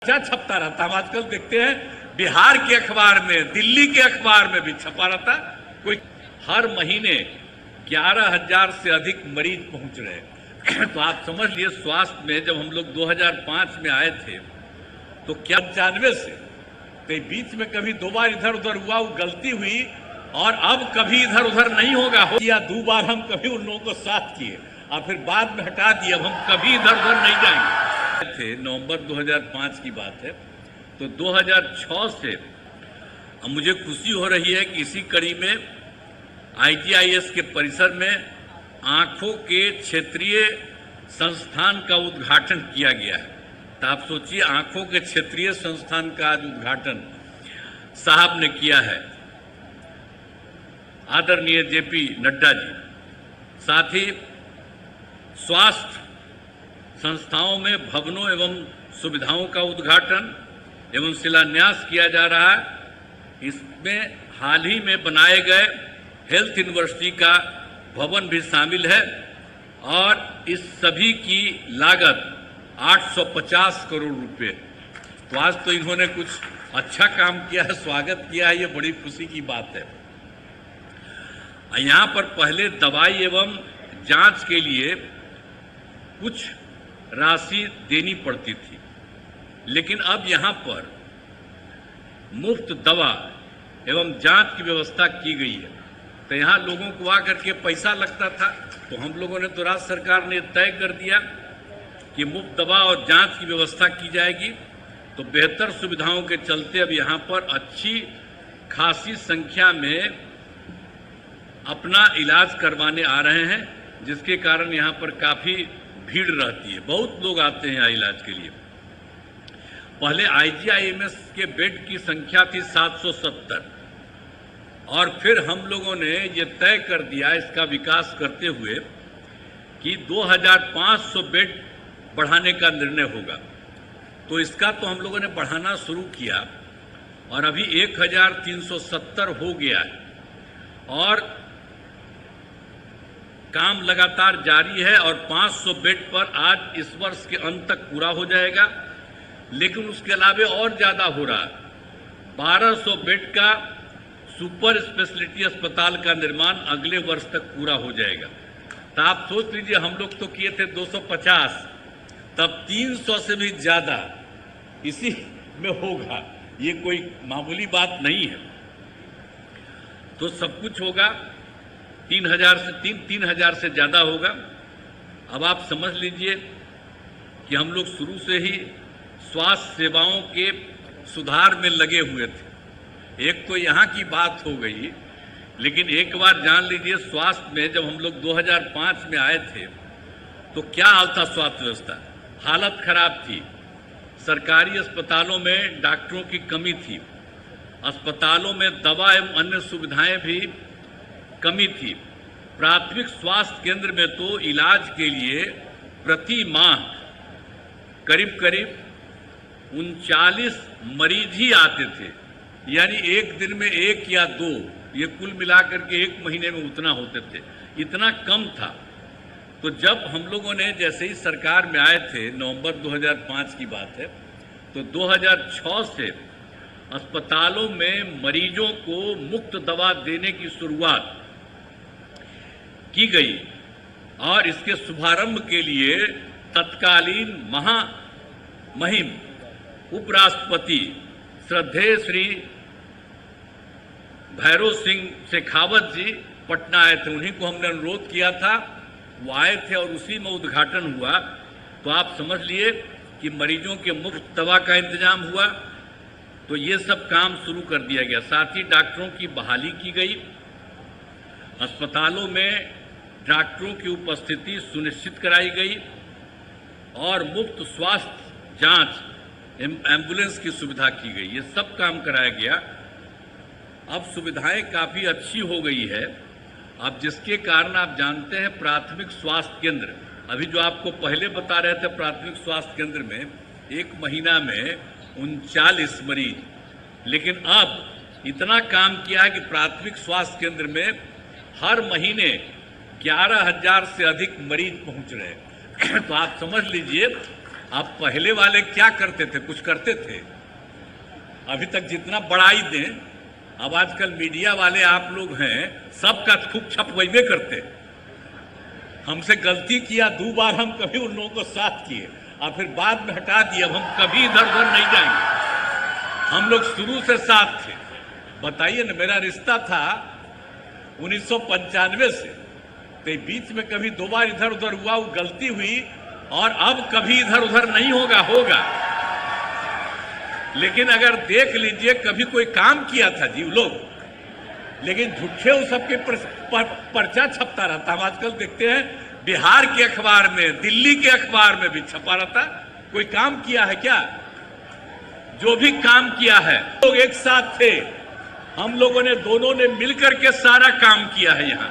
क्या छपता रहता। हम आजकल देखते हैं बिहार के अखबार में, दिल्ली के अखबार में भी छपा रहता। कोई हर महीने 11,000 से अधिक मरीज पहुंच रहे हैं। तो आप समझ लिए स्वास्थ्य में जब हम लोग 2005 में आए थे तो क्या 95 से तो बीच में कभी दो बार इधर उधर हुआ, वो गलती हुई और अब कभी इधर उधर नहीं होगा। या दो बार हम कभी उन लोगों को साथ किए और फिर बाद में हटा दिए। अब हम कभी इधर उधर नहीं जाएंगे। थे नवंबर 2005 की बात है। तो 2006 से मुझे खुशी हो रही है कि इसी कड़ी में IGIS के परिसर में आंखों के क्षेत्रीय संस्थान का उद्घाटन किया गया है। तो आप सोचिए, आंखों के क्षेत्रीय संस्थान का आज उद्घाटन साहब ने किया है, आदरणीय JP नड्डा जी। साथ ही स्वास्थ्य संस्थाओं में भवनों एवं सुविधाओं का उद्घाटन एवं शिलान्यास किया जा रहा है। इसमें हाल ही में बनाए गए हेल्थ यूनिवर्सिटी का भवन भी शामिल है और इस सभी की लागत 850 करोड़ रुपए। तो आज तो इन्होंने कुछ अच्छा काम किया है, स्वागत किया है, ये बड़ी खुशी की बात है। यहाँ पर पहले दवाई एवं जांच के लिए कुछ राशि देनी पड़ती थी, लेकिन अब यहाँ पर मुफ्त दवा एवं जांच की व्यवस्था की गई है। तो यहाँ लोगों को आकर के पैसा लगता था, तो हम लोगों ने तो राज्य सरकार ने तय कर दिया कि मुफ्त दवा और जांच की व्यवस्था की जाएगी। तो बेहतर सुविधाओं के चलते अब यहाँ पर अच्छी खासी संख्या में अपना इलाज करवाने आ रहे हैं, जिसके कारण यहाँ पर काफ़ी भीड़ रहती है। बहुत लोग आते हैं इलाज के लिए। पहले IGIMS के बेड की संख्या थी 770 और फिर हम लोगों ने ये तय कर दिया इसका विकास करते हुए कि 2500 बेड बढ़ाने का निर्णय होगा। तो इसका तो हम लोगों ने बढ़ाना शुरू किया और अभी 1370 हो गया है और काम लगातार जारी है और 500 बेड पर आज इस वर्ष के अंत तक पूरा हो जाएगा। लेकिन उसके अलावा और ज़्यादा हो रहा है। 1200 बेड का सुपर स्पेशलिटी अस्पताल का निर्माण अगले वर्ष तक पूरा हो जाएगा। तो आप सोच लीजिए, हम लोग तो किए थे 250, तब 300 से भी ज़्यादा इसी में होगा। ये कोई मामूली बात नहीं है। तो सब कुछ होगा, 3,000 से ज़्यादा होगा। अब आप समझ लीजिए कि हम लोग शुरू से ही स्वास्थ्य सेवाओं के सुधार में लगे हुए थे। एक तो यहाँ की बात हो गई, लेकिन एक बार जान लीजिए, स्वास्थ्य में जब हम लोग 2005 में आए थे तो क्या हाल था स्वास्थ्य व्यवस्था। हालत खराब थी। सरकारी अस्पतालों में डॉक्टरों की कमी थी, अस्पतालों में दवा एवं अन्य सुविधाएं भी कमी थी। प्राथमिक स्वास्थ्य केंद्र में तो इलाज के लिए प्रति माह करीब करीब 39 मरीज ही आते थे, यानी एक दिन में 1 या 2, ये कुल मिलाकर के 1 महीने में उतना होते थे। इतना कम था। तो जब हम लोगों ने जैसे ही सरकार में आए थे, नवंबर 2005 की बात है, तो 2006 से अस्पतालों में मरीजों को मुफ्त दवा देने की शुरुआत की गई और इसके शुभारंभ के लिए तत्कालीन महामहिम उपराष्ट्रपति श्रद्धेय श्री भैरव सिंह शेखावत जी पटना आए थे। उन्हीं को हमने अनुरोध किया था, वो आए थे और उसी में उद्घाटन हुआ। तो आप समझ लिए कि मरीजों के मुफ्त दवा का इंतजाम हुआ। तो ये सब काम शुरू कर दिया गया। साथ ही डॉक्टरों की बहाली की गई, अस्पतालों में डॉक्टरों की उपस्थिति सुनिश्चित कराई गई और मुफ्त स्वास्थ्य जांच एम्बुलेंस की सुविधा की गई। ये सब काम कराया गया। अब सुविधाएं काफ़ी अच्छी हो गई है। अब जिसके कारण आप जानते हैं, प्राथमिक स्वास्थ्य केंद्र, अभी जो आपको पहले बता रहे थे, प्राथमिक स्वास्थ्य केंद्र में एक महीना में 39 मरीज, लेकिन अब इतना काम किया है कि प्राथमिक स्वास्थ्य केंद्र में हर महीने 11,000 से अधिक मरीज पहुंच रहे हैं। तो आप समझ लीजिए अब पहले वाले क्या करते थे? कुछ करते थे? अभी तक जितना बढ़ाई दें, अब आजकल मीडिया वाले आप लोग हैं, सबका खूब छपवैबे करते। हमसे गलती किया 2 बार, हम कभी उन लोगों को साथ किए और फिर बाद में हटा दिए। अब हम कभी इधर उधर नहीं जाएंगे, हम लोग शुरू से साथ थे। बताइए ना, मेरा रिश्ता था 1995 से, तो बीच में कभी 2 बार इधर उधर हुआ, वो गलती हुई, और अब कभी इधर उधर नहीं होगा। लेकिन अगर देख लीजिए, कभी कोई काम किया था जी लोग, लेकिन झूठे वो सबके पर्चा छपता रहता। हम आजकल देखते हैं बिहार के अखबार में, दिल्ली के अखबार में भी छपा रहता। कोई काम किया है क्या? जो भी काम किया है, लोग एक साथ थे, हम लोगों ने दोनों ने मिलकर के सारा काम किया है यहाँ।